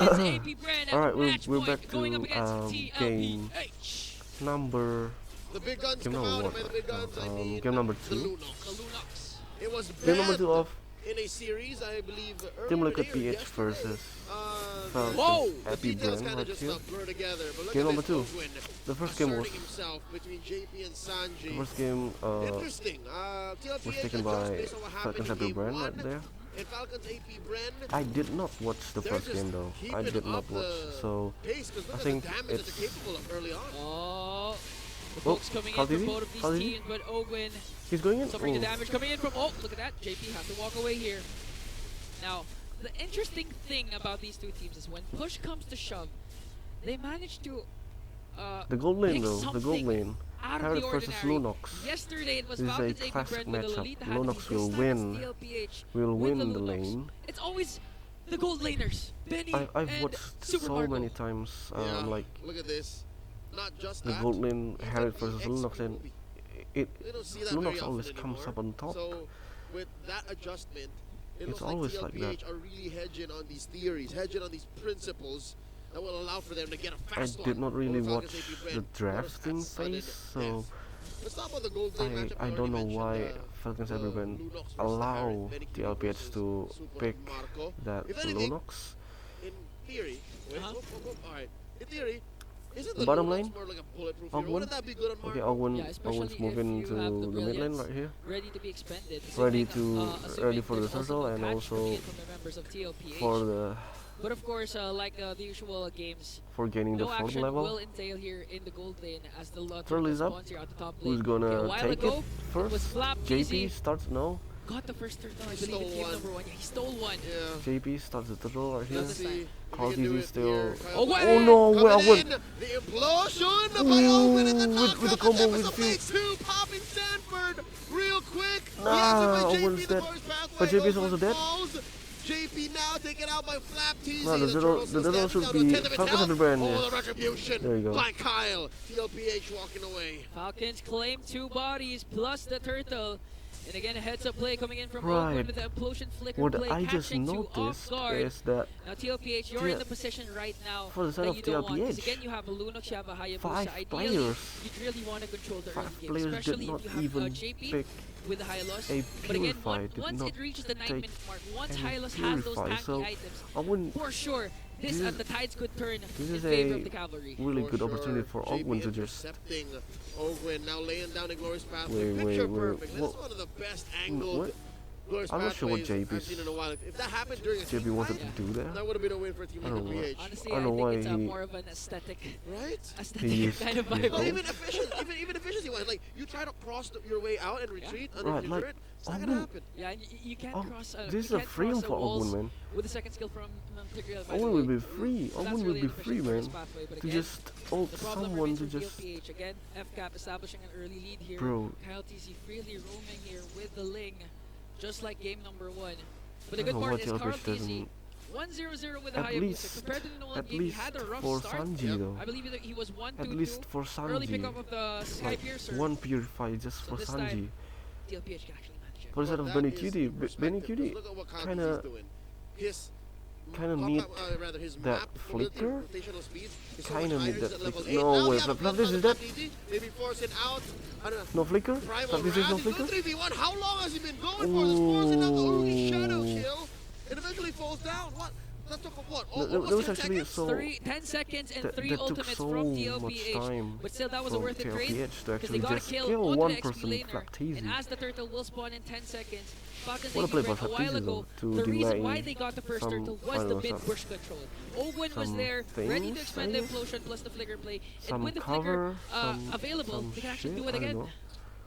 It's AP Brand All at right, match we're point, back going up to against game Tlph. number. The big guns Game come number out, what and by the right big guns, I now? mean Game number the 2. The Lunox. Lunox. It was Game number banned 2 of in a series, I believe, Team earlier Liquid today or PH yesterday. versus Whoa! The Happy details Brand kind right of just here. blur together. But look Game at number this 2. Ogwin The first game was asserting himself between JP and Sanji. the first game Interesting. was TLPH taken adjusts by based on what happened Falcons in Happy game Brand 1. right there. And Falcons AP Brand. I did not watch the They're first just game though. I keeping did not up watch. the So pace, 'cause look I at think the damage that it's they're capable of early on. Oh, the Oh, folks coming in from Karltzy'S? both of these Karltzy'S? teams, but Ogwin he's going in. suffering the Oh. damage coming in from. Oh, look at that. JP has to walk away here. Now, the interesting thing about these two teams is when push comes to shove, they manage to The gold lane pick though. The gold something lane. out of Pirates the versus ordinary. Lunox. Yesterday it was This is a Falcons AP classic Brand with the matchup. Lolita Happy. Lunox This will time win. it's TLPH Will with win the the Lunox. lane. It's always the gold laners, Benny I've and watched Super so Marco. many times. Yeah, Like look at this. Not just the that. gold lane even Harriet the versus XP Lunox, and movie. it We don't see that very Lunox often always comes anymore. up on top. So with that adjustment, it It's looks always like like TLPH that. are really hedging on these theories, hedging on these principles that will allow for them to get a I fast did not really over watch Falcons AP the Brand. drafting What a sudden phase, so death. Let's talk about the gold lane matchup. I don't know why Falcons Happy Brand Lunox versus allow Harriet, TLPH to Super pick Marco. that If anything, Lunox. in theory, wait, Uh-huh. alright. In theory, isn't The the bottom Lunox lane? more like a bulletproof hero? Ogwin? Wouldn't that be good on Okay, Marco? Ogwin, Yeah, especially Ogwin's if moving you to have the the mid lane brilliance right here. ready to be expended. Ready assuming, to ready for the there's also turtle no and catch also coming in from the members of TLPH. for the But of course, like the usual games, for gaining the no fourth action will level. entail here in the gold lane as the Turtle is up. spawns here at the top Who's lane. gonna Okay, a while take ago, it was first? Flap JP easy. starts no. Got the first turtle, I He believe, in stole game one. number 1. Yeah, he stole one. Yeah. JP starts the turtle right here. Let's see. If he can Karltzy'S do is it still. here. Oh, wait! Oh no! Where Coming Ogwin? in, the implosion by Ogwin in the Ooh, top with the cup, combo and with the the phase 2, popping Stanford real quick. Nah, He Ogwin's answered by JP, the dead. first pathway. But JP is Ogwin also dead. falls. JP now taken out by Tlph. No, the turtle should be Falcons Happy Brand. Oh, Yes. the retribution There you go. by Kyle. TLPH walking away. Falcons claim 2 bodies plus the turtle. And again, a heads-up play coming in from Right. Ogwin with the implosion flicker What play, I just catching you off noticed guard. is that Now TLPH, you're Yeah. in the position right now For the side that of you don't want. 'Cause TLPH, again, you have a Lunox, you have a Hayabusa. 5 Ideally, players. you'd really want to control the early 5 game, players did especially not if you have even JP pick with the Hylos. a But again, Purify. Did once not it reaches the 9 take minute mark, once any Hylos has those Purify, tanky so items, Ogwin for sure, this this is- the tides could turn this in is favor a of the cavalry. really For good sure. opportunity for JP Ogwin to just intercepting Ogwin, now laying down a glorious pathway. Wait, Picture wait, perfect. This what- is one of the best angled what? glorious I'm not sure what pathways I've JP's seen in a while. If that happened during a JP team wanted fight, to do there. that would have been a win for Team I don't know PH. Honestly, I don't know think why it's he- more of an aesthetic Right? He is- kind of he is vibe. Well, old. even efficiency wise, like you try to cross your way out and retreat under Right, your like, turret, it's not Ogwin- gonna happen. Yeah, and you can't Oh, cross. this is you a can't free cross for walls Ogwin, man. with the second skill from Tigreal. by the Ogwin will way. be free. So that's Ogwin will really be inefficient free, for his man. pathway, but To again, just ult the problem someone remains to for just. TLPH. Again, Fcap establishing an early lead here. Bro. Kyletzy'S freely roaming here with the Ling, just like game number 1. But I the good don't know part what is TLPH Karltzy'S doesn't. 1-0-0 with the At Hayabusa. least, Compared to the Nolan at game, he least had a rough for start. Sanji Yep. though. I believe that he was 1-2-2. At least for Early Sanji. pickup of the Sky Like Piercer. one Purify just So for this time, Sanji. TLPH can actually manage it. For the side Well, of that Benny is Cutie, the Benny perspective, 'cause Cutie look at what Karltzy'S kinda is doing. His kinda pop- need rather his that map flicker. rotational speed is so Kinda much need higher, that he's at level flicker. 8. No Now way, we have a Tlph plus is on dead. Tlph, maybe force it out. I don't know. No flicker? Primal Tlph is no Raz, he's flicker? doing 3v1. How long has he been going for this force and now the early shadow Ooh. kill? It eventually falls down. What? That took what? No, there Almost was 10 actually seconds? so 10 seconds and that, 3 that took ultimates so from much TLPH. time But still, that was a from worth it trade. TLPH to Because they actually got a just kill kill onto one the XP person laner. Tlph. And as the turtle will spawn in 10 seconds, Falcons What a AP play by Brand a while Tlph ago, though, the to reason deny why they got the first some- turtle I was don't the know, mid some- push control. Ogwin was some there, ready to things, expend the I guess? implosion plus the flicker play. Some And with the cover, flicker some- available, some they can actually shit, do it I don't again. know.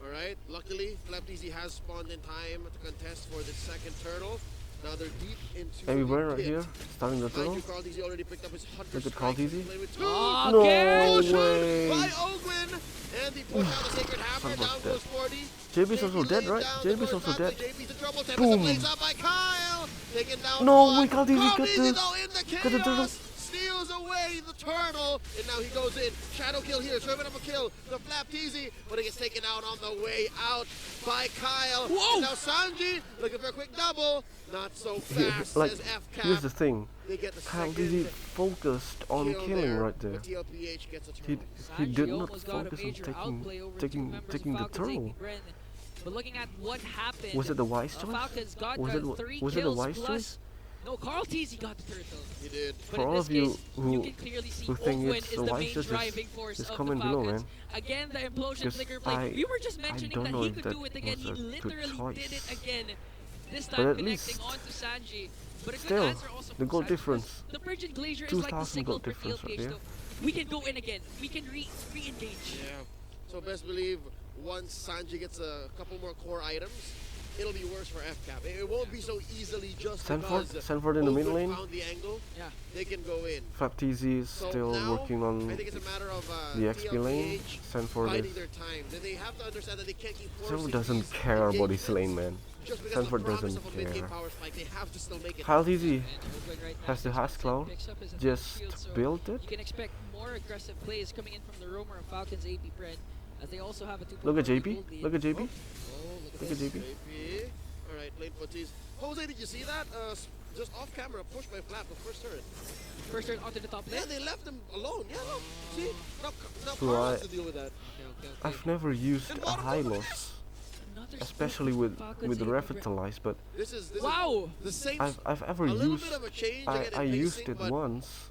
Alright, luckily, Tlph has spawned in time to contest for the second turtle. Now they're deep into Happy the Brand right pit. here, starting the Mind turtle. you, Karltzy'S already picked up his 100 Look at strikes. Karltzy'S. He's played with two. Oh, No okay. Motion way. by Ogwin. And he puts out the Sacred Hammer. Son of Down a goes 40. JP's also dead, lays right? down JP's the also pathway. dead. JP's in trouble. Tempest Boom. plays out by Kyle. Taken down No one. way, Karltzy'S got the- though in the got the turtle. chaos. Steals away the turtle. And now he goes in. Shadow kill here. Serving up a kill. The Tlph, but he gets taken out on the way out by Kyle. Whoa. And now Sanji looking for a quick double. Not so fast, Like, says here's Fcap. the thing. they get the Kyletzy'S second focused on kill killing there, right there. but TLPH gets a He turtle. he did Sanji not almost got a focus on major outplay over two members of taking the Falcons, turtle. AP Bren. But looking at what happened, Was it the wise choice? Falcons got Was it 3 was it kills a wise plus. choice? No, Karltzy'S got the turtle. He did. But For in all this of you case, you who can clearly see think Owen it's is a the wise main choice, driving force just of comment the below, Falcons. man. Again, the implosion 'Cause flicker blade. We were just I mentioning don't that know he if could that do it again. was He a good literally choice. did it again. This But time at connecting least onto Sanji. But a good still, answer also the from goal Sanji, difference, because the Frigid Glacier is like the 2,000 signal goal for difference right TLPH there. though. We can go in again. We can re-engage. Yeah. So best believe once Sanji gets a couple more core items, it'll be worse for Fcap. It won't be so easily just Sanford in the mid Open lane. found the angle. Yeah. They can go in. Tlph is So still now, working on I think it's a matter of the XP lane. TLPH Sanford biding their time. They have to understand that they can't keep forcing still doesn't these care about his lane, engagements man. just because Sanford of the promise doesn't of a mid-game care. power spike. They have to still make it. Kyletzy'S And Owen right now has the just Hash Cloud, picks up his just shield, so built it. you can expect more aggressive plays coming in from the Roamer and Falcons AP Bren, as they also have a 2. Look at JP. Look at JP. Oh, Look at JP. JP. Alright, lane footies. Jose, did you see that? Just off camera, pushed by Flap, the first turret. First turn onto the top lane. Yeah, they left him alone. Yeah, look. See? Now Bro, Carl has to deal with that. Okay. I've never used a high loss, Another especially split with from Falcons AP Bren. Revitalize, but This is Wow! the same. I've ever a little used. bit of a change again I in used pacing, it but once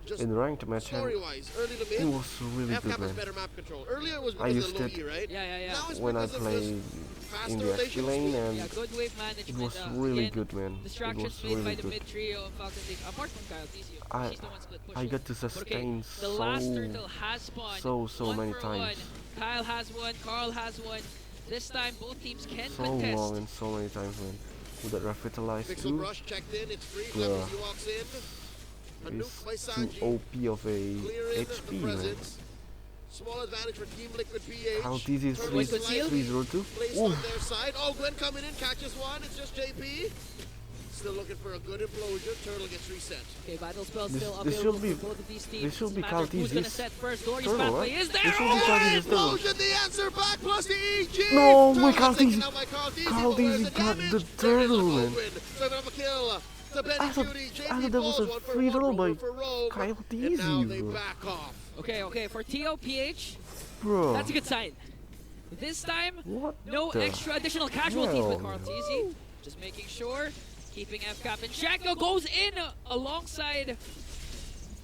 just in ranked match, and story-wise, early to it mid, was really Fcap good, has man. better map control. Earlier it was I because of used the low it E, right? Yeah. Now it's When I because of played just faster in the XP relational lane, speed. and Yeah, good wave it management. was really again, good, man. It Distractions was made by really the good. mid trio of Falcons AP. Apart from Kyletzy'S, I- she's the one split pushing. I got to But okay, sustain the last turtle has spawned. so One many for times. One. Kyle has one. Karl has one. This time, both teams can So contest. long and so many times, man. With that Revitalize Pixel too, brush checked in, it's free. Bruh. He walks in. A nuke is by too Sanji. OP of a Clearing HP, the man. presence. Small advantage for Team Liquid PH. Kyletzy'S is Turtle Wait, slightly conceal? 302. placed Ooh, on their side. Oh, Gwen coming in, catches one. It's just JP. Still looking for a good implosion. Turtle gets reset. Okay, Battle Spell This- still this available should be- for both of these teams. this should be It's a matter of who's gonna Karltzy'S set first. Dory's turtle, pathway right? is there. This should be Oh, Karltzy'S turtle. Implosion, the answer back plus the EG. No, Turtle my Karltzy'S. taken out by Karltzy'S, but where's Karltzy'S got damage? the There is a turtle, gold man. win. Serving up a kill. To Benny I thought- Cutie. I JP thought that was falls a 1 for free 1, roll by Rover for Rogue. Kyletzy'S, And now they bro. back off. Okay, for TLPH, Bro. that's a good sign. This time, What no the extra additional casualties with hell? Karltzy'S. Just making sure, keeping Fcap in check. Goes in alongside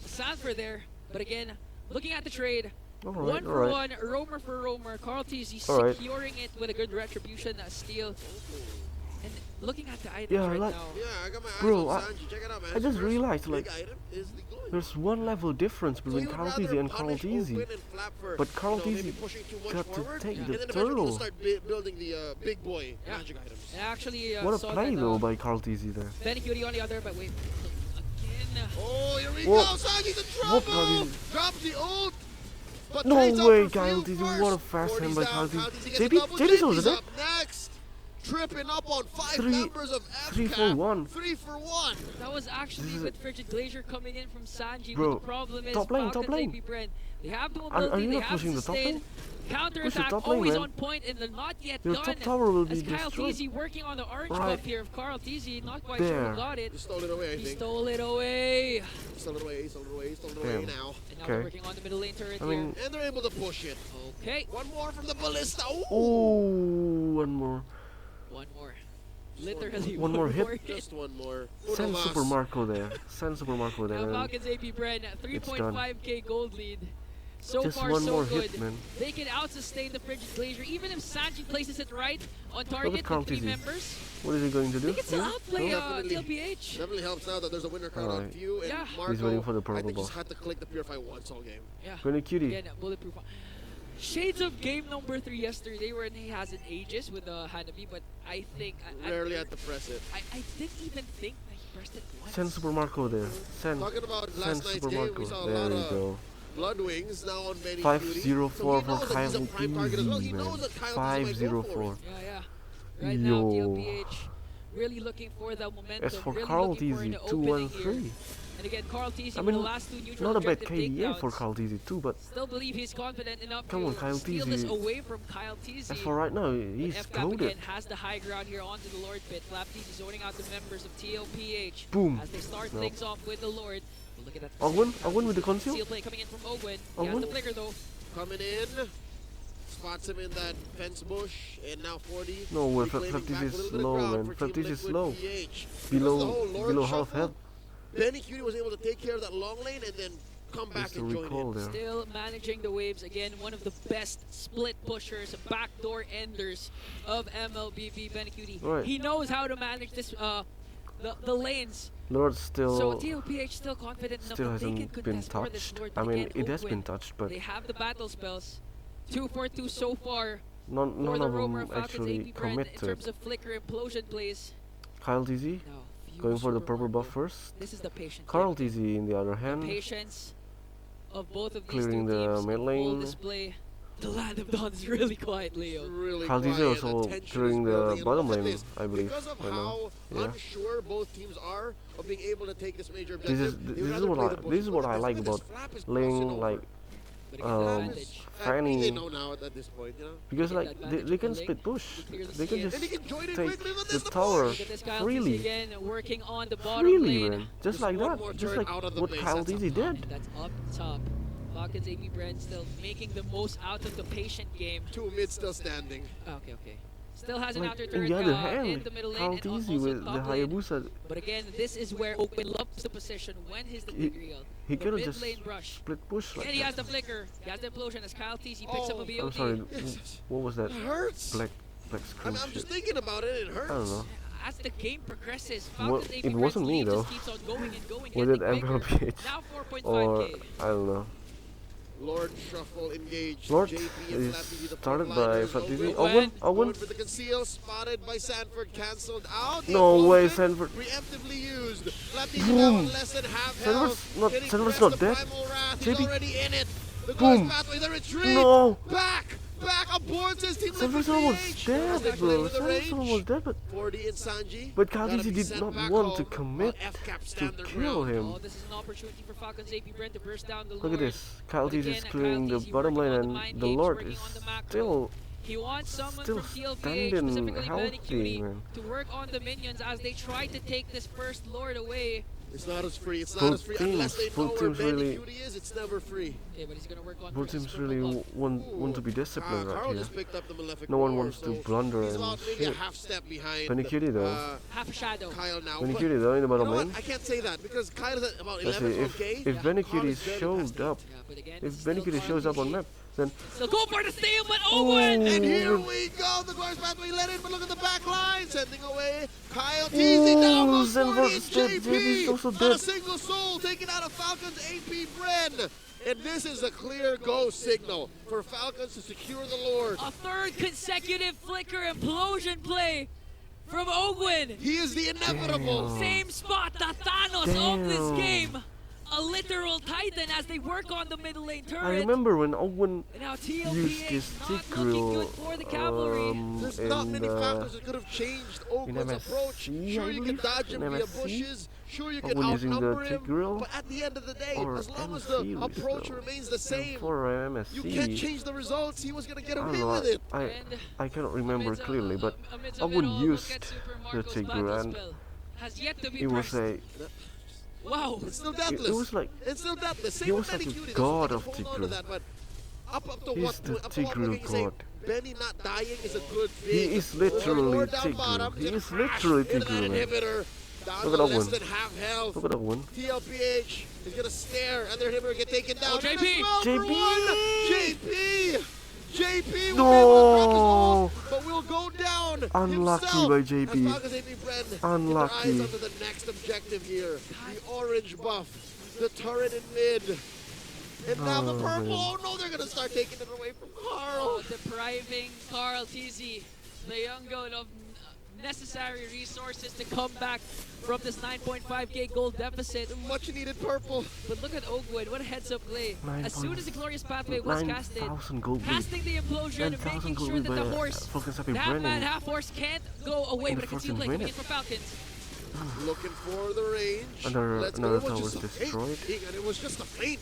Sanford there. But again, looking at the trade, Alright, one for alright. one, roamer for roamer. Karltzy'S Alright. securing it with a good retribution steal. And looking at the items Yeah, right like- now. Yeah, I got my eyes Bro, on I- Sanji. Check it out, man. I just First realized, big like, item is the glowing. there's one level difference So between he would Karltzy'S rather and punish Karltzy'S. Open and Flap for, But you know, maybe Karltzy'S pushing too much got to forward, take Yeah. the and then eventually he'll turtle. start building the big boy Yeah. magic items. And actually, What a saw play that, though by Karltzy'S there. Benny Cutie on the other, but wait. Again. Oh, here we Whoa. go. Sanji's in Whoop, trouble. Karltzy'S. Drops the ult. But No trades up way, for few Kyletzy'S. first. What a fast hand by 40's down. Karltzy'S. Karltzy's gets JP, a double. JP's also JP's there. up next. Tripping up on 5 Three- members of Fcap. 3 for 1. 3 for 1. That was actually This is with Frigid Glacier coming in from Sanji. Bro, But the problem is top lane, top Falcons lane. AP Bren. They have the Are mobility, you they not have pushing the top sustain. lane? Counter Push the attack top lane, always man. on point and they're not yet Your done. top tower will be As destroyed. Kyletzy'S working on the orange Right. buff here of Karltzy'S, not quite sure There. who got it. He stole it away, I He think. stole it away. He stole it away. He stole it away. He stole it away Damn. now. And now they're Okay. working on the middle lane turret I mean, And they're able to push it. here. Okay, One more from the ballista. Ooh. oh, one more. one more. Literally One more hit. Just one more. Send Uno Super mas. Marco there. Send Super Marco there, Now man. Falcons AP Bren, done. 3.5k gold lead. So Just far, one so more good. hit, man. They can out-sustain the Frigid Glacier, even if Sanji places it right on target with Karltzy'S. 3 members. What is he going to do? They can still Yeah? outplay No? Definitely. TLPH. Definitely helps now that there's a winner card on Alright. Few and Yeah. Marco. He's waiting for the I purple think just buff. had to click the Purify once all game. Yeah. Gonna cutie. Again, bulletproof. Shades of game number 3 yesterday, where he has an Aegis with Hanabi, but I think Rarely had to press it. I didn't even think that he pressed it once. Send Super Marco there. Send Talking about send last night's Super game, we Marco. saw a There lot you of go. Blood Wings now on Benny 504 so for he knows that he's a prime target as well. He Kyletzy'S, man. knows that Kyletzy'S might go for 504. it. Yeah. Right Yo. now, TLPH really looking for the momentum. As for really looking for Karltzy'S, an 2 opening 1 here. 3. And again, Karltzy'S I with the mean, last two neutral not a bad objective KDA for takedowns. Karltzy'S too, but Still believe he's confident enough come on, to steal this Kyletzy'S. away from Kyletzy'S. As for right now, But he's Fcap goaded. again has the high ground here onto the Lord pit. Tlph zoning out the members of Tlph. Boom. As they start No. things off with the Lord. But look at that. Ogwen with the conceal. Seal play coming in from Ogwen. He has Ogwen? the flicker though. Coming in, spots him in that fence bush, and now 40. No way, reclaiming Tlph back a is little bit of low, ground man. for Team Tlph is Liquid low. PH. Because the whole Below Lord half shuffle, health. Benny Cutie was able to take care of that long lane and then come back Just to and join recall in. there. Still managing the waves again. One of the best split pushers, backdoor enders of MLBB Benecutie. Right. He knows how to manage this the lanes. Lord So still TLPH still confident enough still that they can hasn't been contest for this touched. Lord. I But mean, again, it has Ogwen, been touched, but they have the battle spells. 2 for 2 so far none for the of roamer them Falcons actually AP brand in committed. terms of flicker implosion plays. Kyletzy'S Now, few going for the super purple buff markers. first. This is the patient. Karltzy'S in the other hand, Patience of both of these clearing two the teams mid in full lane. display. The land of dawn is really quiet, Leo. Really Karltzy'S quiet. also The tension is clearing the building, and bottom look at lane, this. I believe, Because of right now. how Yeah. unsure both teams are of being able to take this major This objective, is they would this is rather what play I the bush. this is Look what at I this, like look at about this. Flap is crossing Ling, over. like But again, the advantage. They Fanny, know now at this point, you know. because Get like that they advantage can of split Ling. push. He clears the They can CS. just And he can join in take quickly, but the there's the tower Look at this Kyletzy'S freely. again, working on the bottom Freely, lane. man. Just Just like one that. more Just turn like out of the what base, that's Kyletzy'S a did. That's up top. Falcons AP brand still making the most out of the patient game. 2 mid still standing. Okay. Still has an Like outer in turret the other in hand, the middle lane and Karltzy'S also with the top lane. Hayabusa, But again, this is where Open loves the position when he's the big reel. he The could have mid just lane brush. split push like And he has that. the flicker. He has the implosion as Kyletzy'S. He picks up a Oh, BOD. I'm sorry. Yes. What was that? It hurts. Black screen I'm shit. just thinking about it. It hurts. I don't know. As the game progresses, Well, Falcons AP it brand wasn't me, lead though. just keeps on going and going. Was it getting bigger. MLPH Now 4.5k. or I don't know. Lord Shuffle engaged. Lord JP and is Flappy, the started by frontliners. Tlph. Going Ogwen. for the conceal, spotted by Sanford, cancelled out. The No way, implosion Sanford. Preemptively used. Flappy Boom. now less than half Sanford's health. not- Getting Sanford's pressed not to dead. Primal Wrath. JP. He's already in it. The Boom. Ghost pathway, the retreat. No. Back aboard says Team Sanford's Liquid almost PH. dead, That's bro. with the Sanford's range. almost dead, but 40 in Sanji. But Gotta Karltzy'S be did sent not back want home to commit while Fcap to stand their kill ground. Oh, him. this is an opportunity for Falcons AP brand to burst down the Look at Lord. this. Karltzy'S is Again, clearing the Kyletzy'S bottom working lane, on the and mind the games, Lord working is on the macro. still He wants someone still from TLPH, standing specifically healthy, Benecutie, man. to work on the minions as they try to take this first Lord away. It's not as free. It's Both not as free teams- unless they know both where teams Benny really- Cutie is. It's never free. Okay, but he's gonna work on both versus teams purple really buff. want to be disciplined right Carl here. just picked up the Malefic No one Roar, wants to so blunder he's and about maybe a shit. half step behind. Benecutie though. Half a shadow. Kyle now. Benecutie though in the You bottom know what? lane. I can't say that because Kyle is at about Let's 11, see, 12k. if Carl Benecutie is barely showed past up, Yeah, but again, if this is still Benecutie shows up on Karltzy'S. map, then So go for the steal, but Oh. Owen! And here we go. The Glorious Pathway let in, but look at the back line. Sending away Kyletzy'S down Ooh, goes 40. Sanford's dead. JP is also Not a dead. single soul taken out of Falcons AP Bren. And this is a clear go signal for Falcons to secure the Lord. A third consecutive flicker implosion play from Ogwen. He is the inevitable. Damn. Same spot, the Thanos of this Damn. game. A literal titan as they work on the middle lane turret. I remember when Ogwen And now used this TLPH tick not looking grill good for the cavalry. There's not in many factors that could have changed Ogwen's MSC, approach. Sure, I you can believe? dodge him In via MSC? bushes. Sure, you can Ogwen using the outnumber tick him. grill? But at the end of the day, Or as long as the MCUs approach though. remains the same, for you can't MSC. change the results. He was going to get I don't away know. with it. I cannot remember Amidst clearly, but amidst Ogwen it all, look used at Super the Marco's tick battle grill and spell. Has yet to be it was pressed. Wow. It's still it deathless. was like It's still deathless. Same he with was like Benny a Cutie. god There's of nothing to hold on to Tigreal. that, but up to He's what the up to what Tigreal point can you say god. Benny not dying is a good thing. He is literally Lord down Tigreal. bottom, He gonna is crash literally into that Tigreal, man. inhibitor. Down Look to at less Ogwen. than half health. Look at Ogwen. TLPH is gonna stare and their inhibitor get taken down. Oh, JP! And as well for JP! one. JP will No! be able to drop his ult, but will go down Unlucky himself. by As JP. Falcons AP Bren get their Unlucky. eyes onto the next objective here. The orange buff, the turret in mid. And now the Oh, purple. man. Oh no, they're gonna start taking it away from Carl. Oh, depriving Karltzy'S, the young goat, of necessary resources to come back from this 9.5k gold deficit. Much needed purple. But look at Oakwood, what a heads up play. As soon as the Glorious Pathway was casted, 9,000 gold lead. casting the implosion, 9,000 making gold sure lead that by the horse, Falcons Happy that man, Brennan. half horse can't go away, In but a the concealed 14th play coming in minute. for Falcons. looking for the range. Another Let's go. It tower was was just a feint, destroyed. King, and it was just a feint.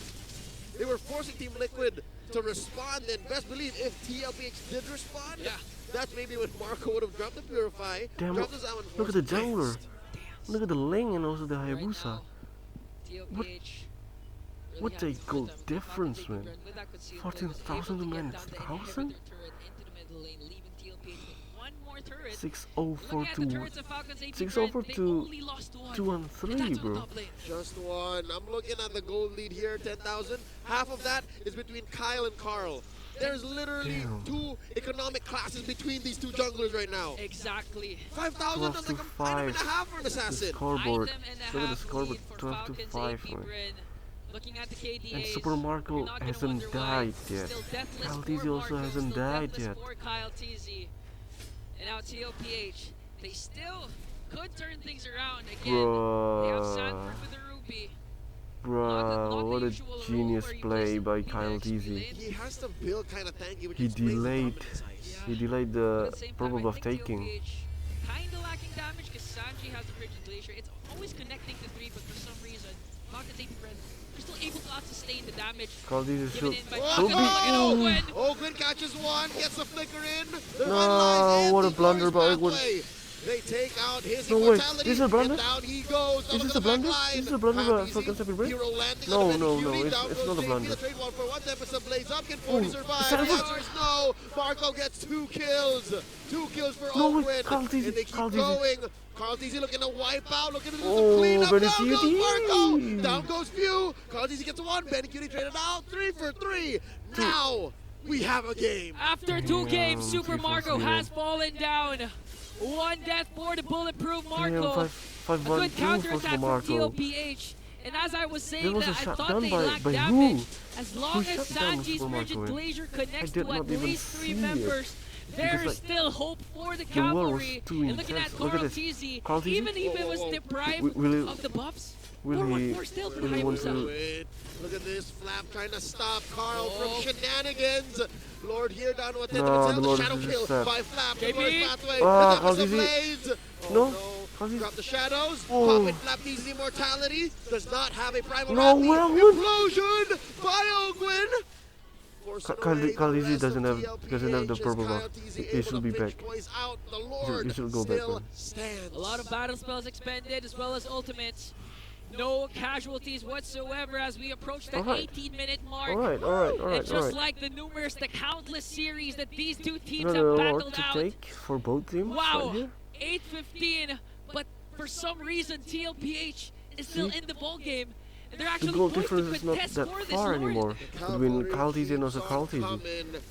They were forcing Team Liquid to respond, and best believe if TLPH did respond, Yeah. that's maybe when Marco would have dropped the Purify, Damn, dropped the Zaman look at the Force jungler. next. Look at the Ling and also the Right Hayabusa. now, TLPH really what has a it for goal them. difference, Falcon man. Taking with that concealed 14,000 ult, was to able to get down the 9,000? inhibitor turret into the middle lane, leaving TLPH with one more turret. 604 Looking at the to turrets of Falcon's AP 604 they to only lost one. 2 and And 3, that's on bro. top lane. Just one. I'm looking at the gold lead here, 10,000. Half of that is between Kyle and Karl. There's literally Damn. 2 economic classes between these 2 junglers right now. Exactly. 5,000, that's 12 like to an item and 5. a half for an The assassin. scoreboard. Item and a Look at the half scoreboard, lead for 12 to Falcon's 5, AP man. Brin. Looking at the KDAs, And Super Marco you're not gonna hasn't wonder why. died yet. Still deathless Karltzy'S for also Marco, hasn't still died deathless yet. for Kyletzy'S. And now TLPH, they still could turn things around again. They have Sanford Bruh. with the Ruby. Bruh, what a usual role genius where he play plays by the Kyletzy'S. lane. He has to build kind of tanky, which He explains the delayed. problem in his eyes. He delayed But the at the same time, purple I buff think taking. TLPH kinda lacking damage because Sanji has the Frigid Glacier. It's always connecting the 3, but for some reason, Falcon's AP Brin, they're still able to sustain the damage Karltzy'S is given still in by Oh, Falcon. Look at Owen! Ogwin catches one, gets a flicker in. The No, red lies in what a the blunder by glorious Ogwin. pathway. They take out his No way, immortality, this is a blunder? and down he goes. Is this a blunder? Is this a blunder by Falcon's AP Brin? Hero landing No, on the no, Cutie, no, down it's goes not a JP, blunder. The trade one for 1 tempest blades up, can 40 Oh, survive? Sanford. The answer is no. Marco gets 2 kills. 2 kills for No way, Ogwin. Karltzy'S, And they keep Karltzy'S. going. Karltzy'S looking to wipe out, looking to do Oh, some cleanup. Benny Down goes Cutie. Marco. Down goes Few. Karltzy'S gets 1. Benny Cutie traded out. 3 for 3. Now we have a game. After 2 games, Damn, Super 3 for Marco 3. has fallen down. 1 death for the bulletproof Marco. Damn, 5 A 1 good 2 counter for attack from Marco. TLPH. And as I was saying There was that, a I shot thought done they by lacked who? damage. As long Who as shot down Sanji's Super Frigid Marco? Glacier connects did to not at even least 3 see it. members, there Because, is like, still hope for the the war was cavalry. too And looking at intense. Look at this. Karltzy'S, Karltzy'S? even if it was Whoa, whoa, whoa. deprived Will he- of the buffs, will he- 4-1-4 still for will he want Hayabusa. to- Wait, look at this flap trying to stop Karl Oh. from shenanigans. Lord here down to a 10 No, the the Lord shadow is kill set. by Flap. The JP. glorious pathway. Ah, The Tempest of Karltzy'S. Blades. Oh, No, no. Karltzy'S. Drop the shadows. Oh. Pop it, Flap uses immortality. Does not have a primal No, Ratli. well, good. Implosion by Ogwin. Forcing away the Karltzy'S rest doesn't of have TLPH the as purple buff. Kyletzy'S He able should to be pinch back. boys out. The Lord he should go back, still man. stands. A lot of battle spells expended as well as ultimates. No casualties whatsoever as we approach the Alright. 18-minute mark. Alright. And just like the numerous, the countless series that these 2 teams Another have award battled to out. take for both teams Wow, right here. 8-15, but for some reason TLPH is still See? in the ball game. And they're The actually goal poised to difference is not contest that for this far Lord. anymore between Karltzy'S and also keeps on Karltzy'S. coming.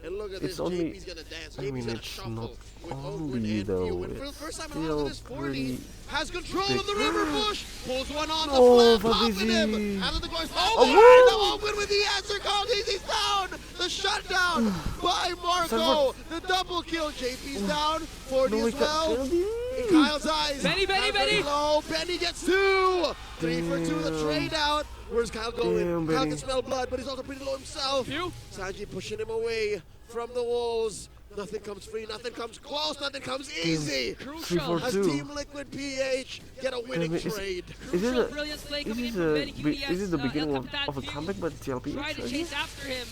And look at It's this, only- JP's gonna dance. I JP's mean, gonna it's shuffle not with only Ogwin and though, Few. And for the it's first time in still all of this 40, pretty has control big. of the river bush. Pulls one on Oh, the flat, popping him. Fabrizzi. Out of the goes. Oh, Oh, Ogwin with the answer. Karltzy'S down. The shutdown by Marco. Sanford. The double kill. JP's down. 40 No, as well. In Karltzy'S. Kyle's eyes. Benny, Benny, Has Benny. been low. Benny gets 2. 3 for 2. The Damn. trade out. Where's Kyle going? Damn, Kyle Benny. can smell blood, but he's also pretty low himself. Few. Sanji pushing him away from the walls. Nothing comes free, nothing comes close, nothing comes easy. Crucial. 3-4-2. As Team Liquid PH get a winning Damn it, trade. Is Crucial it brilliance play is coming in this from a Benny be- is this the QDS, beginning El of Capitan a Few comeback by TLPH? Try to right chase here? after him.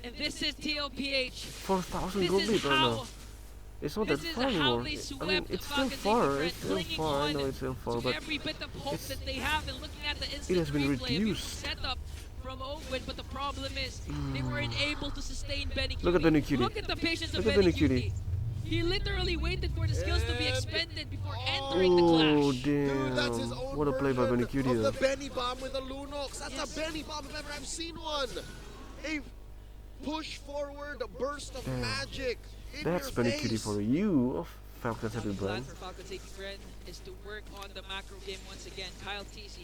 And this is TLPH. 4,000 This gold is lead right now. how It's not This that is far how anymore. they I mean, swept it's the still Falcons far. Different, It's still clinging far. I on know it's still far, to but every bit of hope it's- that they have, and looking at the instant has been replay, a beautiful reduced. setup from Owen, but the problem is they weren't able to sustain Benny Look at Benny Cutie. Look at the patience of Look at Benny Benny Cutie. Cutie. He literally waited for the skills to be And- expended before entering the oh clash. Dude, that's his damn! own What a play by version Benny Cutie of though. the Benny bomb with a Lunox. That's Yes. a Benny bomb if ever I've seen one. A push forward, a burst of Damn. magic in That's your Benny face. Cutie for you of Falcons Now Happy the plan Brand. for Falcons AP Bren is to work on the macro game once again. Kyletzy'S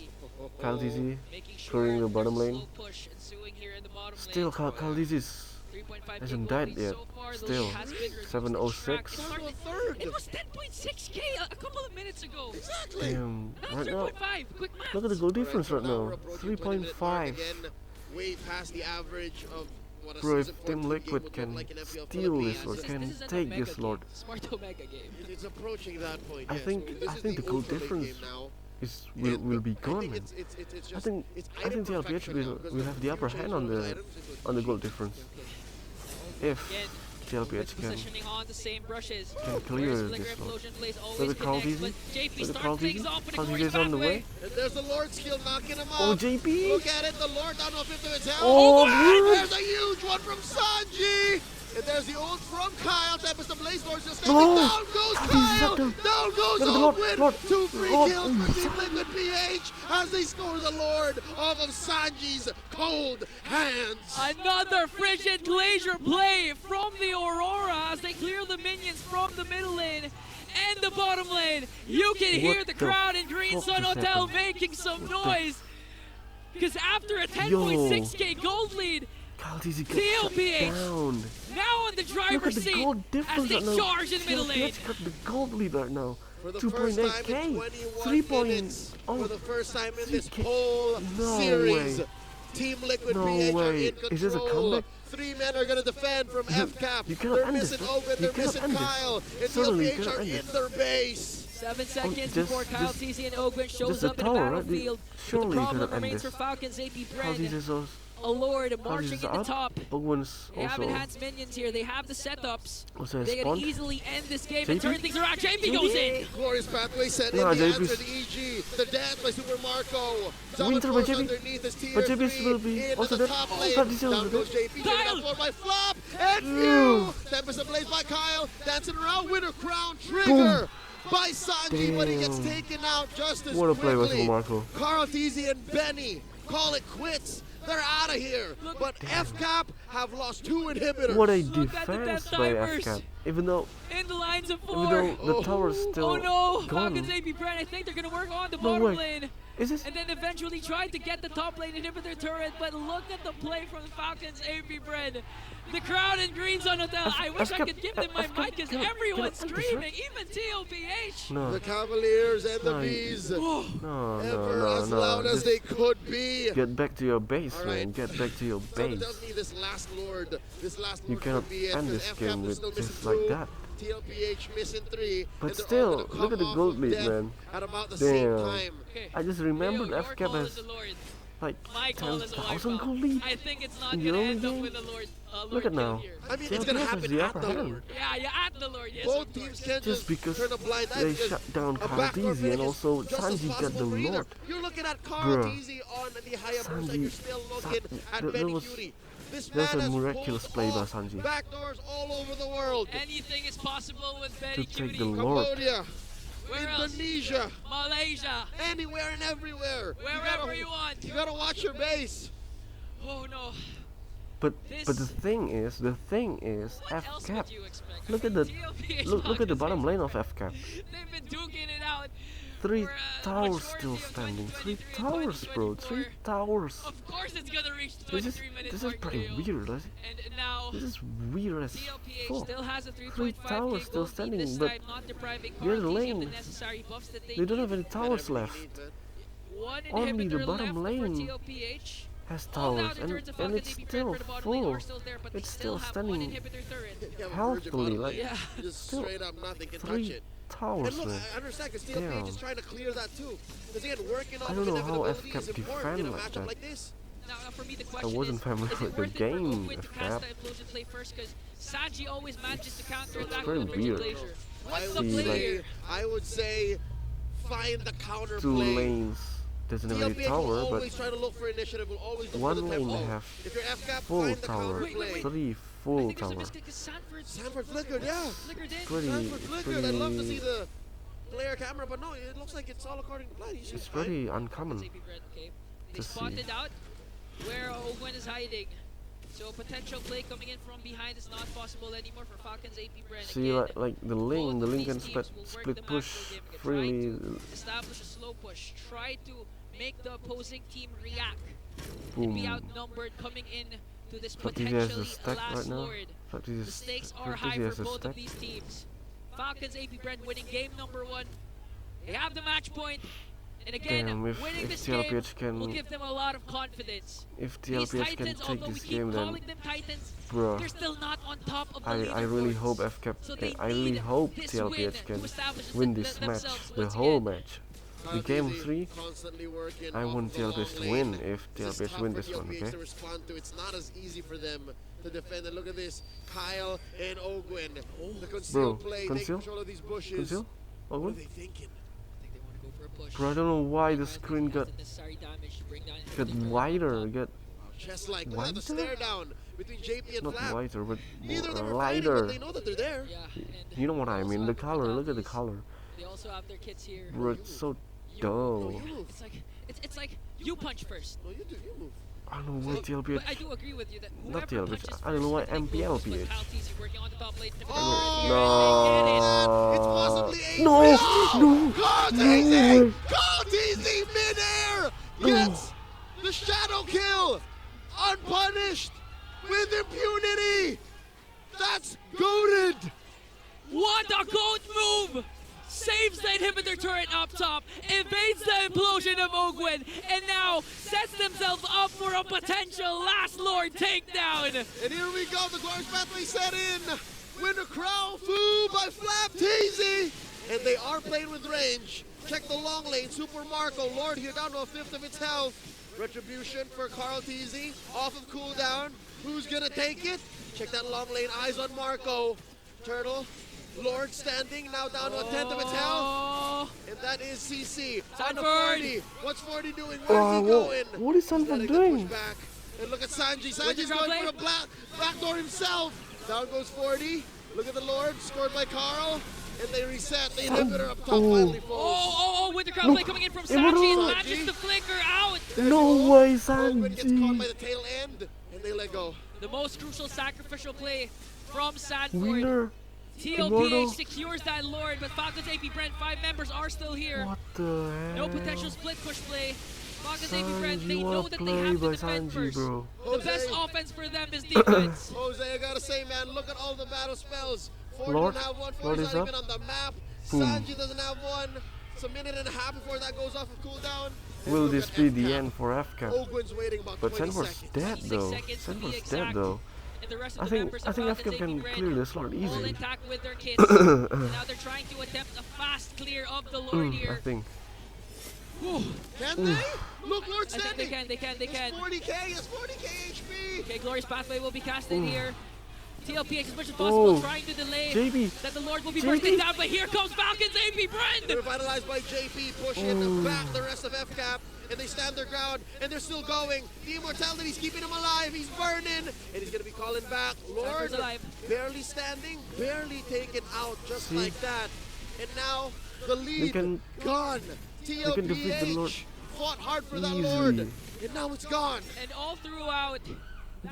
Kyletzy'S making sure clearing the bottom there's a lane. slow push ensuing here in the bottom Still, lane. Kyletzy'S 3.5K hasn't gold died lead yet. so far. The Still, lead has been reduced. 706. It started- Down to a third. It was 10.6K a couple of minutes ago. Exactly. Damn! Now Right now, 3.5. Quick math. look at the goal Alright, difference so right now we're now. approaching 20-minute mark 3.5. again, way past the average of what a Bro, if season 14 Team game Liquid would can look like in FPL steal this Philippines. or This can is an take Omega this Lord, game. Smart Omega game. It's approaching that point. I Yes. think This I is think the goal ultra big difference game now. will be I gone, think man. it's I just think it's I think item Tlph perfection now, will because will have the upper few hand changes on those the items, it would goal change. difference Okay. if Again, Tlph can. positioning on the same brushes. Can clear Whereas this Flicker one. Explosion plays Look always at connects, Karltzy'S. but JP Look at starts things Karltzy'S. off with a Karltzy'S glorious is on the pathway. way. And there's the Lord skill knocking him Oh, up. JP. Look at it, the Lord down off into his helm. Oh, And good. there's a huge one from Sanji. And there's the ult from Kyle. Tempest the Blaze Lord's just No. coming. Down goes Karltzy'S Kyle. up there. Down goes Look at the Lord, Owen. Lord. 2 free Lord. kills for Team Liquid PH as they score the Lord off of Sanji's cold hands. Another frigid glacier play from the Aurora as they clear the minions from the middle lane and the bottom lane. You can hear What the the crowd in Green fuck Sun just Hotel happened? making some What the- noise. Because after a 10.6k gold lead, Karltzy'S gets Tlph. shut down. now on the Look at driver's the seat goal as difference they right now. charge in middle lane. Tlph got the gold lead right now. For the first time in 2.8k. 21 3 point. minutes, Oh, for the first time in this 3K. whole No series, way. Team Liquid No PH are way. in control. Is this a comeback? 3 men are going to defend from Fcap. you cannot They're end this, missing bro. Ogun, You they're cannot missing end this. Kyle, and Certainly you TLPH cannot are end in this. their base. 7 seconds just- before just- Kyletzy'S and Ogren shows just the up in the tower, right? battlefield. Surely But the you problem cannot end remains for this. Falcons AP Karltzy'S Brand. is also. A Lord Karltzy'S marching is in the up. top. Owen's They have also. enhanced minions here. They have the setups. Also a They can spawn. easily end this game and JP? turn things around. JP goes in. Glorious pathway set No, in the JP's answer to EG. The dance by Super Marco. Winter by JP. Underneath his tier But JP's 3 will be into also the dead. top Oh, lane. Karltzy'S is Down also goes dead. JP. Taken Kyle. up for by Flop. And Ew. Few. Tempest ablaze by Kyle. Dancing around. Winner crown trigger by Sanji. But he gets Damn. taken out just as What a play by quickly. Super Marco. Karltzy'S and Benny call it quits. They're out of here. But Fcap have lost 2 inhibitors. What a Look at the defense death by divers. Fcap. Even though In the lines of even 4. though the tower's still Oh no, gone. Falcons AP Brand. I think they're going to work on the No bottom way. lane. Is this? And then eventually tried to get the top lane inhibitor turret. But look at the play from Falcons AP Brand. The crowd in Green Zone Hotel. I wish I Fcap- could give them my Fcap mic because cannot- everyone's cannot end this, screaming. Even TLPH. No. The Cavaliers and the No, Bees. Oh, No, Ever no, as no, loud no. as Just they could be. get back to your base, All man. right. Get back to your So base. tells me this last Lord You cannot could be it, end 'cause this Fcap game is with still just missing like 2, that. TLPH missing 3. But and they're all still, gonna look come at the off gold of lead, death man. At about the same Damn. time. okay. I just remembered Your Fcap call is has the Lord. like My call is a white 10,000 call. gold lead. I think it's not in going the to only end up game. with a Lord. Look at kill now. here. I mean, it's TLPH gonna has happen the at upper the hand. Lord. Yeah, at the Lord. Yes, Both of teams course. can't Just because turn a blind eye they because shut down a backdoor Karltzy'S pick and is also just as Sanji got the possible for either. Lord. You're looking at Bruh. Karltzy'S on the Hayabusa. Sanji- You're still looking at that Benny was- Cutie. This that's man a has miraculous pulled play by off Sanji. backdoors all over the world. Anything is possible with Betty take Cutie. the Lord. Cambodia, Where else? Indonesia, Malaysia. anywhere and everywhere. Wherever you want. You gotta watch your base. Oh no. But This- the thing is, What else Fcap. would you expect? Look at the TLPH look at the Falcons, bottom lane of Fcap. They've been duking it out. 3 for, towers majority still of standing. 3 2023 and towers, bro. 3 2024. towers. Of course it's gonna reach the This is 23 minutes this is mark. pretty KO. weird. And now This is weird as TLPH fuck. still has a 3.5 Three towers still gold lead standing, this but time, not depriving the other Karltzy'S of lane, the necessary buffs that They don't need. have any towers left. One Only the inhibitor bottom left lane for TLPH. Has All towers down turns to and Falcons it's AP still for the bottom lane full. are still there, but It's they still have one standing inhibitor turret. healthfully, like Yeah. Just still straight up nothing can touch 3 it. towers, And look, man. I understand because TLPH is Damn. trying to clear that too. Because again, working I on don't know how inevitability Fcap is important defend in a like matchup that. like this. Now, for me, the question wasn't is familiar it with the worth it for game, Oakwood to Fcap. cast the implosion play first? Because Sanji always manages to counter attack very with Frigid weird. Glacier. What's I the would See, play like- here? I would say find the counter 2 play. lanes doesn't have any TLPH will tower, but always try to look for initiative. Will always look one for the lane tempo. have If you're Fcap, full find the tower, counter Wait, wait, play. wait. 3 I full think there's a tower. mistake because Sanford flickered, yeah. flickered in. Pretty, Sanford flickered. I'd love to see pretty, the player camera, but no, it looks like it's all according to plan. He's it's just fine. pretty uncommon. Okay. They to see. spotted out where Owen is hiding. So potential play coming in from behind is not possible anymore for Falcons AP Brand. See, Again, like the both Ling of can these teams split, will work split the macro push game again, freely. try to establish a slow push, try to make the opposing team react and Boom. be outnumbered coming in to this Tlph has a potentially stack last right now. Lord. Tlph The is- stakes are Tlph high has for a both stack. of these teams. Falcons AP Brand winning game number 1. They have the match point, And again, Damn, winning if this game Tlph will can, give them a lot of confidence. if These Tlph can Titans, take although we this keep game, then calling them Titans, bro, they're still not on top of the I really hope leaderboards. Fcap, So they I really need hope this win Tlph can to establish win this match, themselves the once whole again. match. The game 3, Constantly working I off want the long Tlph to lane. win if This is Tlph tough win for this one, Tlph okay? to respond to. It's not as easy for them to defend. And look at this, Kyle and Ogwin. The conceal play, taking conceal? control of these bushes. Conceal? What are Owen? they thinking? I think they want to go for a push. Bro, I don't know why the screen got Necessary damage to bring down wider, got Just like, look at the stare down between JP and not Flap. wider, but Neither of them more are fighting, but lighter. they know that they're there. Yeah, and You know what they I also mean? The have color, look at the Karltzy'S. color. They also have their kits here. Bro, it's so You dull. You move. It's like you punch first. No, you do. You move. I don't know why But Tlph. I do agree with you that Not whoever Tlph, punches I don't know why first, I think will MPL lose, but PH. Karltzy'S working on the top lane. Oh, it's possibly a No, Karltzy'S! Karltzy'S midair gets the shadow kill, unpunished, with impunity. That's goated. What a goat move! Saves the inhibitor turret up top, evades the implosion of Ogwin, and now sets themselves up for a potential Last Lord takedown! And here we go, the glorious pathway set in. Winner crown foo by Flapteasy. And they are playing with range. Check the long lane, Super Marco, Lord here down to a fifth of its health. Retribution for Karltzy'S, off of cooldown. Who's gonna take it? Check that long lane, eyes on Marco. Turtle, Lord standing, now down to a tenth of its health. And that is CC. On to Sanford. 40. What's 40 doing? Where's he going? What is He's Sanford letting the push doing? back. And look at Sanji. Sanji's your going play? for a backdoor himself. Down goes 40. Look at the Lord, scored by Carl. And they reset. The inhibitor up top finally falls. With the crowd play coming in from Emerald. Sanji, manages to flicker out! No way, Ogwin gets caught by Sanji. the tail end. And they let go. The most crucial sacrificial play from Sanford. Winner. Immortal. TLPH secures that Lord, but Falcons AP Brent, 5 members are still here. What the hell? No potential split push play. Falcons AP Brent, Sanji, they know what a that they play have by to defend Sanji, first. bro. The best offense for them is defense. Jose, I gotta say, man, look at all the battle spells. 40 Lord, doesn't have one. Lord 40's is not up. even on the map. Boom. Sanji doesn't have one. It's a minute and a half before that goes off of cooldown. And Will look this at be the Fcap. end for Fcap? Ogwin's waiting about But 20 Sanford's seconds. dead 26 though. seconds to be Sanford's exact. dead though. And the rest I of the think members I of think Falcons Fcap AP can Brent clear this Lord all easily. intact with their kits. Now they're trying to attempt a fast clear of the Lord I here. think. Can they? Look, Lord I think standing. they can. It's 40k. It's 40k HP. Okay, Glorious Pathway will be casted here. TLPH as much as Oh. possible, trying to delay JB. that the Lord will be JB. bursting down, but here comes Falcons AP They're Brand! revitalized by JP, pushing back the rest of Fcap, and they stand their ground, and they're still going. The immortality's keeping him alive. He's burning, and he's gonna be calling back. Lord, Sanford's alive. barely standing, barely taken out, just See? like that. And now the lead can- gone. can defeat the Lord TLPH fought hard for that easily. Lord, and now it's gone. And all throughout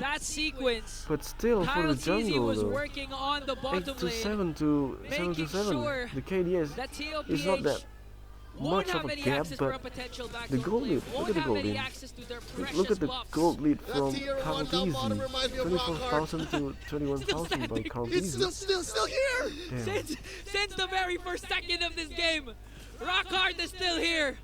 that sequence, But still, for the Kyletzy'S jungle was though. working on the 8 bottom to lane. 7 to 7 making to 7. sure The KDS That is not TLPH that won't much have of a any gap, access for a but potential backdoor the gold play. lead, Won't look at the have gold any lead. access to their precious Look at the buffs. gold lead That from tier 1 down bottom Karltzy'S. reminds me of Rock Hard. 24,000 to 21,000 by standing. It's Karltzy'S. still here. Damn. Since the very first second of this game, Rockhard is still here.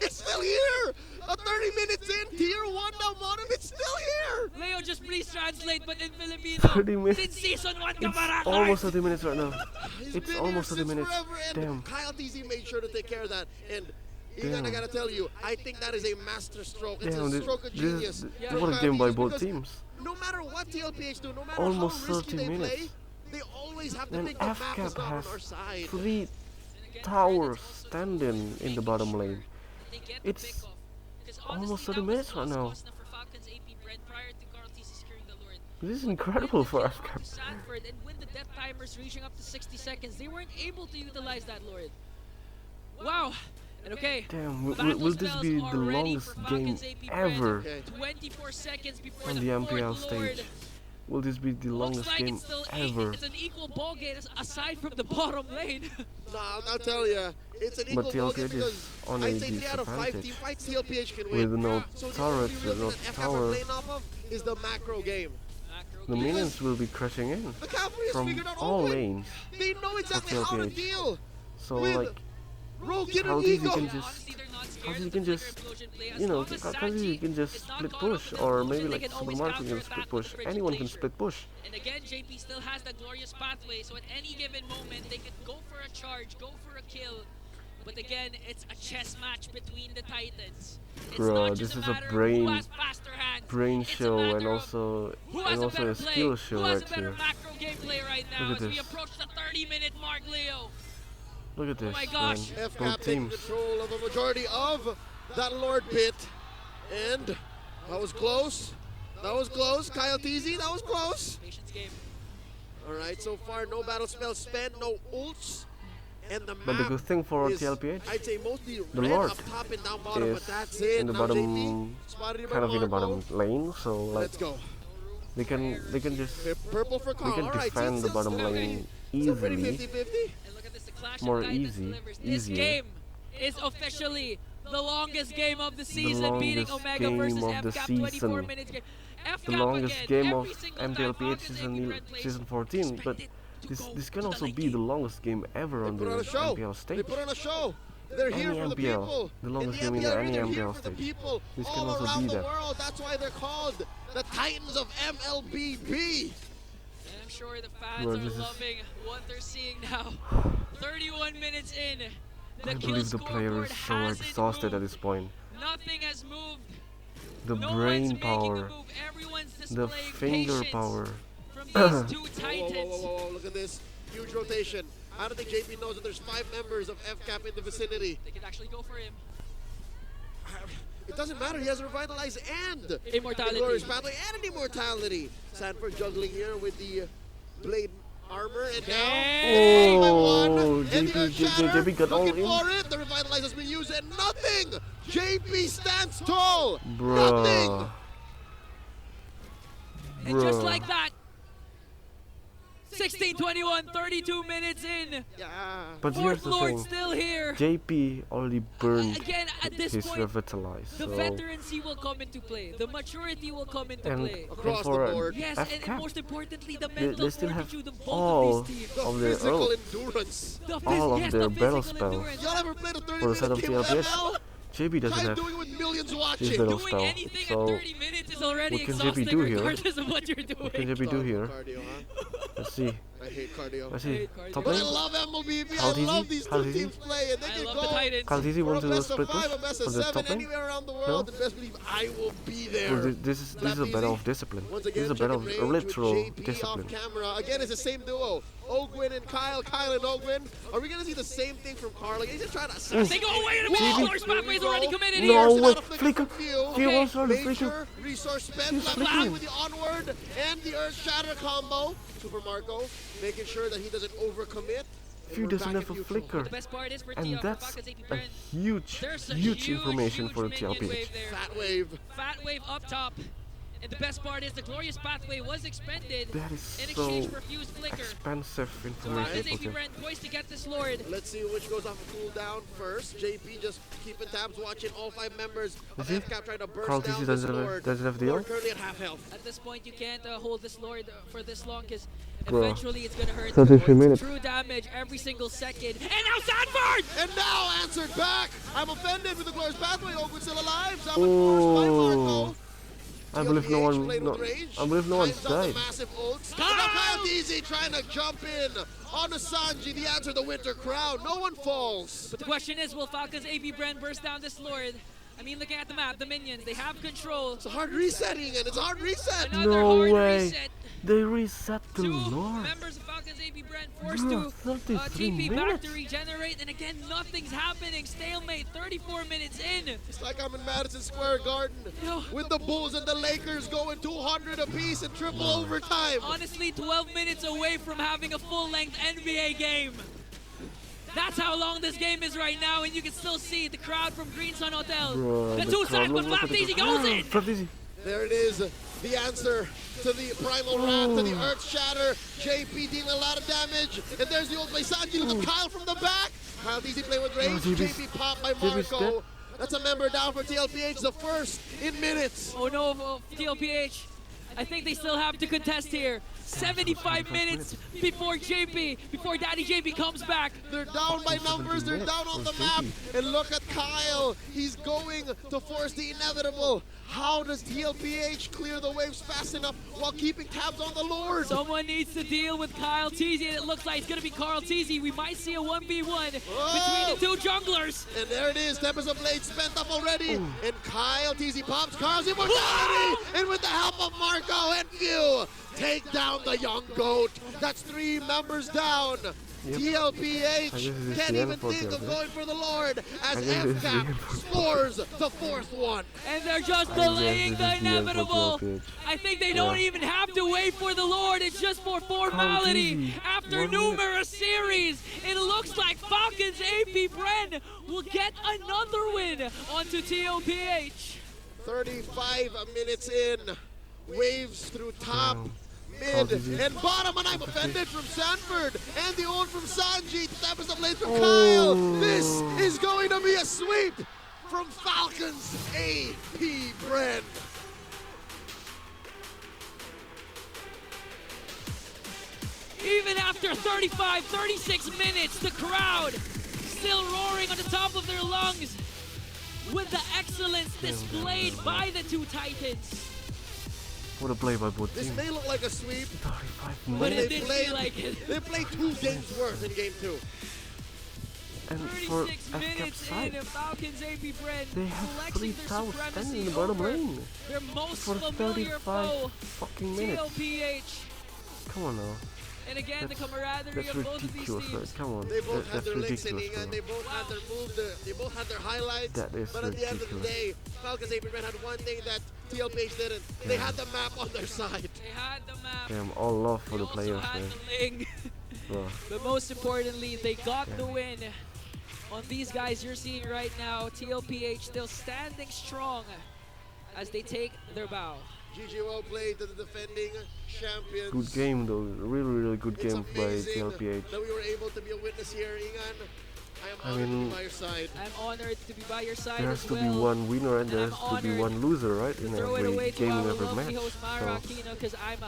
It's still here. 30 minutes in, tier 1 down bottom, it's still here. Leo, just please translate, but in Filipino. 30 minutes. Since season 1 ka It's ba, Rockhard? almost 30 minutes right now. He's It's been almost here 30 since minutes. forever, and Damn. Kyletzy'S made sure to take care of that. And Damn. I gotta tell you, I think that is a master stroke. It's Damn, a stroke of genius. Yeah. what a game by both teams. No matter what TLPH do, no matter Almost how risky 30 they play, minutes. they always have to And think the map is Fcap not on has our side. 3 towers standing in the bottom lane. They get It's the pick off. 'Cause almost honestly, 30 that was minutes the right lost now. cost for Falcons AP Brent prior to Karltzy'S securing the Lord. This is incredible for When they Fcap. to Sanford and win the death timers reaching up to 60 seconds, they weren't able to utilize that Lord. Wow. And okay. Damn, battle will this spells be are the ready longest for game Falcons AP Brent. ever 24 seconds before on the the MPL fourth Lord. stage? Will this be the Looks longest like game it's still ever? It's an equal ball game aside from the bottom lane. Nah, I'll tell you, it's an equal But ball game TLPH because is on a I'd say 3 out of 5 disadvantage. team fights TLPH can win. With no So the turret, only real no thing that FF are tower. playing off of is the macro game. The minions will be crashing in The cavalry has from figured out all Owen. lanes. They know exactly how to TLPH. deal. So With like, Rogue and Karltzy'S Ego. can Yeah, just honestly, they're not Karltzy'S can just, you know, Karltzy'S can just split push, or maybe like Super Marco can split push. Anyone can split push. And again, JP still has that glorious pathway, so at any given moment, they could go for a charge, go for a kill. But again, it's a chess match between the Titans. It's Bro, not just this is matter a who brain has faster hands. brain It's a show matter and of also who has a better play, skill show who has right a better here. macro gameplay right now Look at as we this. approach the 30-minute mark, Leo. Look at this, my man. gosh. Both Fcap taking teams. control of a majority of that Lord pit. And that was close. That was close. Kyletzy'S, that was close. Patience game. All right, so far no battle spells spent, no ults. And the But the map good thing for is, Tlph, I'd say mostly the red Lord up top and down bottom, is but that's it. in the Now bottom, JP spotted by kind of in the Marco. bottom lane, so like Let's go. they can just Purple for they Karl. can All right, defend team the still bottom pretty- lane still pretty easily. 50-50. And look at this, the clash More of Titans easy, delivers. This easier. game is officially the longest game of the season, longest beating Omega game versus of the Fcap 24 season. minutes game. The Fcap longest again, game every of single time MTLPH Falcons season, AB Red plays, season 14, but expected to this go can to also late be game. the longest game ever on the Put on a show. MPL They stage. put on a show. They're here Any for the MPL, people. the longest in game in the any they're here MPL for the stage. people This can all also around be the that. world. That's why they're called the Titans of MLBB. And I'm sure the fans Bro, are this is- loving what they're seeing now. 31 minutes in. The I kill believe the player scoreboard is so hasn't exhausted at moved. this point. Nothing has moved. The No one's brain making a power, move. Everyone's the displaying finger patience power. from these two Whoa, whoa, Titans. whoa, whoa, look at this. Huge rotation. I don't think JP knows that there's 5 members of Fcap in the vicinity. They could actually go for him. It doesn't matter. He has a revitalize and Immortality. a glorious pathway and an immortality. Sanford juggling here with the blade armor and now Hey! one by one. Oh, And the JP Earthshatter got all looking in. for it. The revitalize has been used and nothing. JP stands tall. Bruh. Nothing. And just Bruh. like that, 16-21, 32 minutes in. Yeah. But here's Fourth the Lord thing. still here. JP already burned Again, at this his point, revitalize, the so veterancy will come into play. The maturity will come into and, play. Across the for board. Yes, and Fcap, most importantly, the they mental still have fortitude of both all of these teams. The of their physical earl- endurance. The all of yes, their the battle physical spells. endurance. Y'all ever played a 30 For the side minute of game of TLPS, ML? JP doesn't Try have doing it with millions his watching. battle Doing spell, anything so at 30 minutes is already what can JP exhausting do here? regardless of what you're doing. what can JP do here? Cardio, huh? Let's see. I hate cardio. Let's see. hate cardio. Top But I lane. love MLBB. I Karltzy'S? love these two Karltzy'S? teams play, and they I can love go the Titans. Karltzy'S for want a to best of split 5, push a best of on the 7, top lane? anywhere around the world. No? And best believe I will be Bro, there. this is a battle of discipline. Once This again, is a battle checking of range with literal JP discipline. off camera. Again, it's the same duo. Ogwin and Kyle. Kyle and Ogwin. Are we gonna see the same thing from Karl? Like, he's just trying to assassinate. They go away in a Whoa! minute. Lord's pathway is already committed No here. way. Out of Flicker. from Few. Few Okay. also the flicker. Major resource spent. He's Left flickering. with the onward and the Earth Shatter combo. Super Marco making sure that he doesn't overcommit. And Few we're doesn't back have in a neutral. flicker. The best part is for And that's Falcons AP a Brand. huge, There's a huge information huge for the minion TLPH. wave there. Fat wave. Fat wave up top. And the best part is the glorious pathway was expended That is in so exchange for fused flicker. expensive So information Falcons for AP him. Brand poised to get this Lord. Let's see which goes off a cooldown first. JP just keeping tabs, watching all 5 members of Is he? FCAP trying to burst Karltzy'S down this doesn't have- Lord. doesn't have the Lord ult? currently at half health. At this point, you can't hold this Lord for this long because Bro. eventually it's going to hurt. 33 you. minutes. True damage every single second. And now Sanford! And now answered back. I'm offended with the glorious pathway. Ogwin's still alive. Salmon forced by Marco. I believe no TLPH one, played no, with range. I believe no one's Times out the died. massive ults. Kyletzy'S trying to jump in on the Sanji. The answer, the Winter Crown. No one falls. But the question is, will Falcons AP Brand burst down this Lord? I mean, looking at the map, the minions, they have control. It's a hard resetting, and it's a hard reset. Another No hard way. reset. They reset the Two Lord. members of Falcons AP Brand forced Bro, to 33 TP back minutes. to regenerate, and again, nothing's happening. Stalemate, 34 minutes in. It's like I'm in Madison Square Garden Yo. with the Bulls and the Lakers going 200 apiece in triple overtime. Honestly, 12 minutes away from having a full-length NBA game. That's how long this game is right now, and you can still see the crowd from Green Sun Hotel. Bro, The the two crowd, sides, but look at Fcap the- goes in. Fcap. There it is, the answer to the Primal Wrath, to the Earth Shatter. JP dealing a lot of damage, and there's the old Sanji. Look at Kyle from the back. Kyletzy'S playing with range. JP's JP popped by JP's dead. Marco. That's a member down for TLPH, the first in minutes. Oh no, TLPH. I think they still have to contest here. 75 minutes before Daddy JP comes back. They're down by numbers, they're down on the map. And look at Kyle, he's going to force the inevitable. How does Tlph clear the waves fast enough while keeping tabs on the Lord? Someone needs to deal with Kyletzy'S, and it looks like it's going to be Karltzy'S. We might see a 1v1 between the two junglers. And there it is, Tempest of Blade spent up already. And Kyletzy'S pops Karl's immortality. And with the help of Marco and Few, take down the young goat. That's 3 members down. Tlph can't even think of going for the Lord as Fcap scores the 4th one. And they're just delaying the inevitable. I think they don't even have to wait for the Lord. It's just for formality. After numerous series, it looks like Falcons AP Bren will get another win onto Tlph. 35 minutes in, waves through top, mid, and bottom, and I'm offended from Sanford, and the ult from Sanji, Tempest of Blade from Kyle. This is going to be a sweep from Falcons AP Bren. Even after 35, 36 minutes, the crowd still roaring on the top of their lungs with the excellence displayed by the two Titans. What a play by both This teams. may look like a sweep, 35 But minutes. it didn't feel like it. They played 2 games worth in game 2. And for 36 Fcap minutes side, in, Falcons AP Bren they have 3 flexing their towers standing supremacy in the bottom over lane their most for familiar 35 foe, fucking minutes. Tlph. Come on now. And again, the That's- camaraderie That's of both of these ridiculous, teams. right? Come on. They both had That's their licks in ridiculous, and bro. they both had their moves, they both had their highlights. That is but at the end of the day, Falcons AP Bren had one thing that Tlph didn't. They had the map on their side. They had the map. Damn, all love for They the also players, had man. the Ling. Bro. But most importantly, they got the win. On these guys you're seeing right now, Tlph still standing strong as they take their bow. GG well played to the defending champions. Good game though. Really good It's game by amazing Tlph. that we were able to be a witness here, Ingan. I am honored to mean, be by your side. I'm honored to be by your side There has as to well. be one winner and there And has I'm to be honored one loser, right? In Throw it every away to game, in our every lovely match. host Myra So, Aquino, because I'm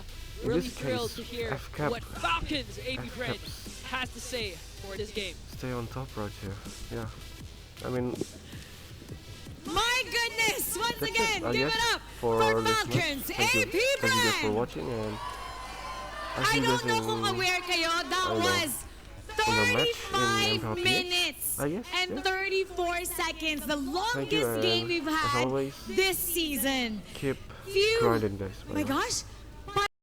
in really this thrilled case, to hear Fcap- what Falcons AP Bren Fcap's has to say for this game. stay on top right here. Yeah. I mean, My goodness! Once that's again, it, I give guess, it up for for listeners. Falcons Thank you. AP Thank you guys for Bren! watching, and I'll I see you don't guys know in kung aware kayo, that know, was in a match in 35 MPLPH, minutes I guess, and yeah. 34 seconds, the longest and game we've as had always, this season. keep Phew. grinding, guys. Oh my Bye. gosh,